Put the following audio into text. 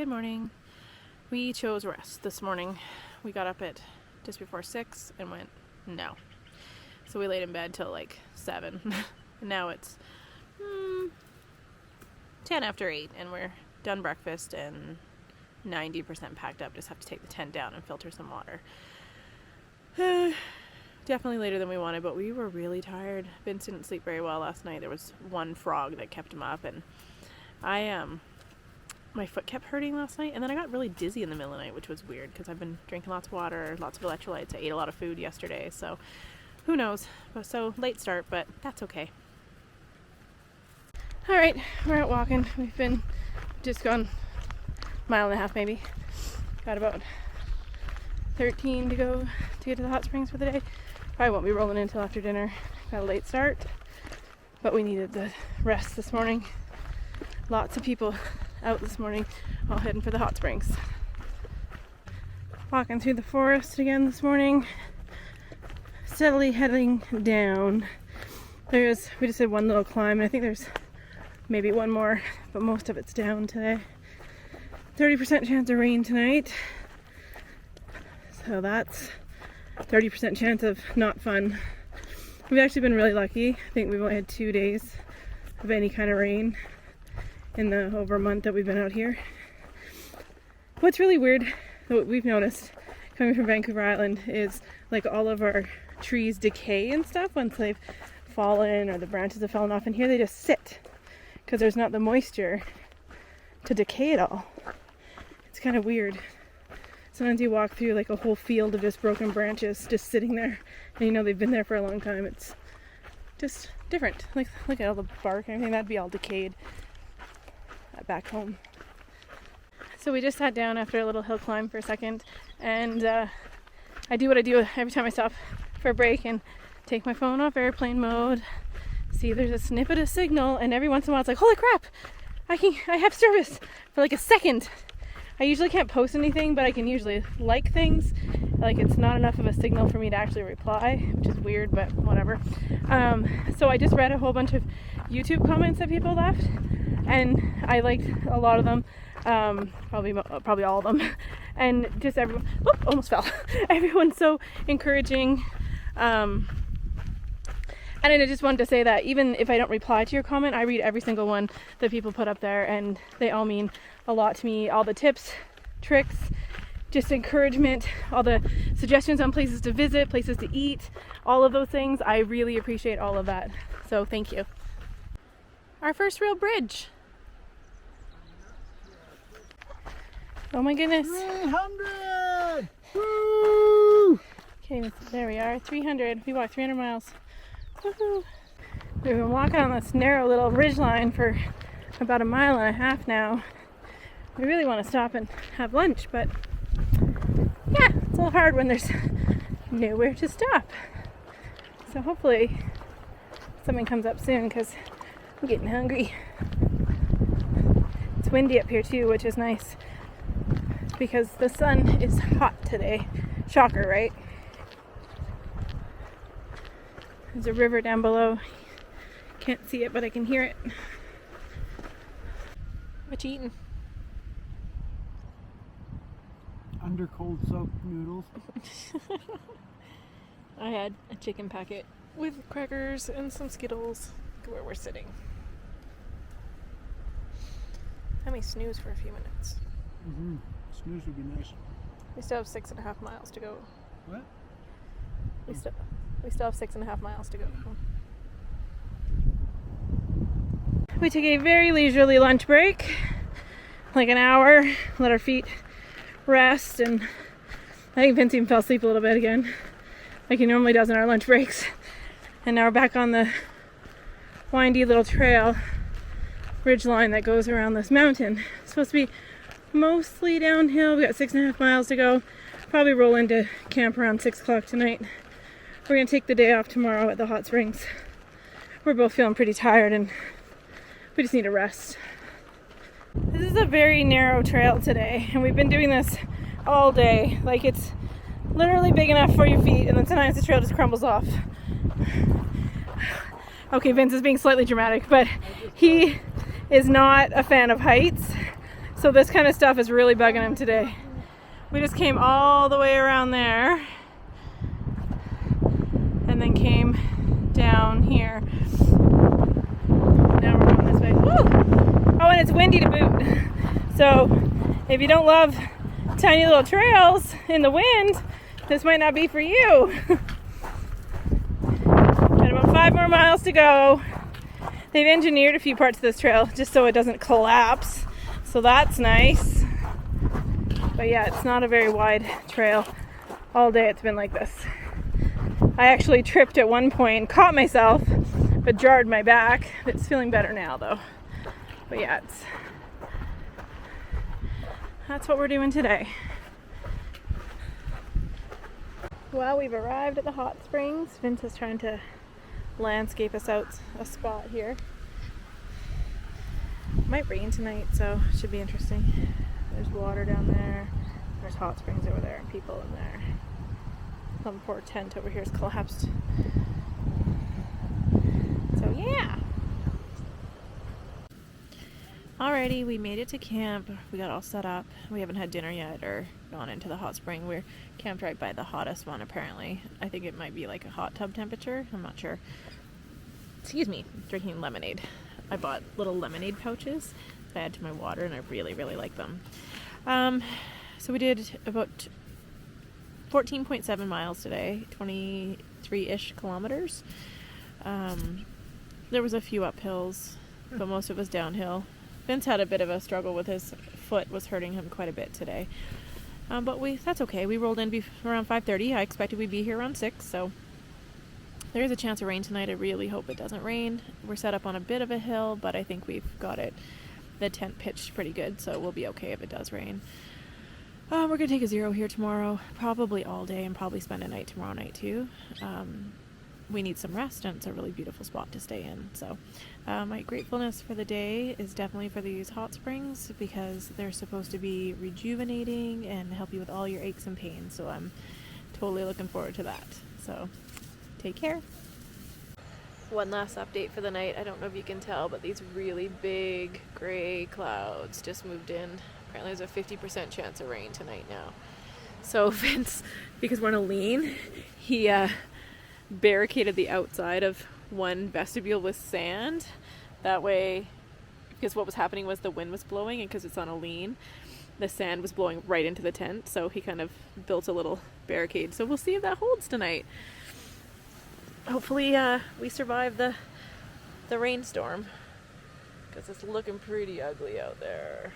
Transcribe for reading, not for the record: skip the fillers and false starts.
Good morning. We chose rest this morning. We got up at just before 6 and went, no. So we laid in bed till like 7. And now it's 10 after 8 and we're done breakfast and 90% packed up. Just have to take the tent down and filter some water. Definitely later than we wanted, but we were really tired. Vince didn't sleep very well last night. There was one frog that kept him up, and my foot kept hurting last night, and then I got really dizzy in the middle of the night, which was weird because I've been drinking lots of water, lots of electrolytes. I ate a lot of food yesterday, so who knows. But so late start, but that's okay. All right, we're out walking. We've been just gone a mile and a half maybe. Got about 13 to go to get to the hot springs for the day. Probably won't be rolling in until after dinner. Got a late start, but we needed the rest this morning. Lots of people out this morning, all heading for the hot springs. Walking through the forest again this morning, steadily heading down. We just did one little climb, and I think there's maybe one more, but most of it's down today. 30% chance of rain tonight, so that's 30% chance of not fun. We've actually been really lucky. I think we've only had 2 days of any kind of rain in the over a month that we've been out here. What's really weird, what we've noticed coming from Vancouver Island, is like all of our trees decay and stuff once they've fallen or the branches have fallen off, and here they just sit because there's not the moisture to decay it all. It's kind of weird. Sometimes you walk through like a whole field of just broken branches just sitting there, and you know they've been there for a long time. It's just different. Like look at all the bark and everything, that'd be all decayed back home. So we just sat down after a little hill climb for a second, and I do what I do every time I stop for a break and take my phone off airplane mode, see if there's a snippet of signal, and every once in a while it's like, holy crap, I have service for like a second. I usually can't post anything, but I can usually like things. Like it's not enough of a signal for me to actually reply, which is weird, but whatever. So I just read a whole bunch of YouTube comments that people left, and I liked a lot of them, probably all of them, and just everyone, almost fell. Everyone's so encouraging, and I just wanted to say that even if I don't reply to your comment, I read every single one that people put up there, and they all mean a lot to me. All the tips, tricks, just encouragement, all the suggestions on places to visit, places to eat, all of those things. I really appreciate all of that, so thank you. Our first real bridge. Oh my goodness. 300! Woo! Okay, there we are, 300. We walked 300 miles. Woohoo! We've been walking on this narrow little ridge line for about a mile and a half now. We really want to stop and have lunch, but yeah, it's a little hard when there's nowhere to stop. So hopefully something comes up soon because I'm getting hungry. It's windy up here too, which is nice because the sun is hot today. Shocker, right? There's a river down below. Can't see it, but I can hear it. What you eating? Under cold soaked noodles. I had a chicken packet with crackers and some Skittles. Look at where we're sitting. Let me snooze for a few minutes. Mm-hmm. Snooze would be nice. We still have 6.5 miles to go. What? We still have 6.5 miles to go. We took a very leisurely lunch break, like an hour, let our feet rest, and I think Vince even fell asleep a little bit again, like he normally does in our lunch breaks. And now we're back on the windy little trail ridge line that goes around this mountain. It's supposed to be mostly downhill. We got 6.5 miles to go. Probably roll into camp around 6 o'clock tonight. We're gonna take the day off tomorrow at the hot springs. We're both feeling pretty tired and we just need a rest. This is a very narrow trail today, and we've been doing this all day. Like, it's literally big enough for your feet, and then sometimes the trail just crumbles off. Okay, Vince is being slightly dramatic, but he is not a fan of heights. So this kind of stuff is really bugging him today. We just came all the way around there and then came down here. Now we're going this way. Woo! Oh, and it's windy to boot. So if you don't love tiny little trails in the wind, this might not be for you. Got about 5 more miles to go. They've engineered a few parts of this trail just so it doesn't collapse. So that's nice. But yeah, it's not a very wide trail. All day it's been like this. I actually tripped at one point, caught myself, but jarred my back. It's feeling better now though. But yeah, that's what we're doing today. Well, we've arrived at the hot springs. Vince is trying to landscape us out a spot here. It might rain tonight, so it should be interesting. There's water down there. There's hot springs over there and people in there. Some poor tent over here is collapsed. So yeah. Alrighty, we made it to camp. We got all set up. We haven't had dinner yet or gone into the hot spring. We're camped right by the hottest one apparently. I think it might be like a hot tub temperature. I'm not sure. Excuse me, drinking lemonade. I bought little lemonade pouches to add to my water and I really, really like them. So we did about 14.7 miles today, 23-ish kilometers. There was a few uphills, but most of it was downhill. Vince had a bit of a struggle with his foot, was hurting him quite a bit today. But that's okay. We rolled in around 5:30. I expected we'd be here around 6, so there is a chance of rain tonight. I really hope it doesn't rain. We're set up on a bit of a hill, but I think we've got the tent pitched pretty good, so we'll be okay if it does rain. We're going to take a zero here tomorrow, probably all day, and probably spend a night tomorrow night too. We need some rest, and it's a really beautiful spot to stay in. So my gratefulness for the day is definitely for these hot springs because they're supposed to be rejuvenating and help you with all your aches and pains. So I'm totally looking forward to that. So take care. One last update for the night. I don't know if you can tell, but these really big gray clouds just moved in. Apparently there's a 50% chance of rain tonight now. So Vince, because we're on a lean, he barricaded the outside of one vestibule with sand. That way, because what was happening was the wind was blowing, and because it's on a lean, the sand was blowing right into the tent. So he kind of built a little barricade. So we'll see if that holds tonight. Hopefully we survive the rainstorm because it's looking pretty ugly out there.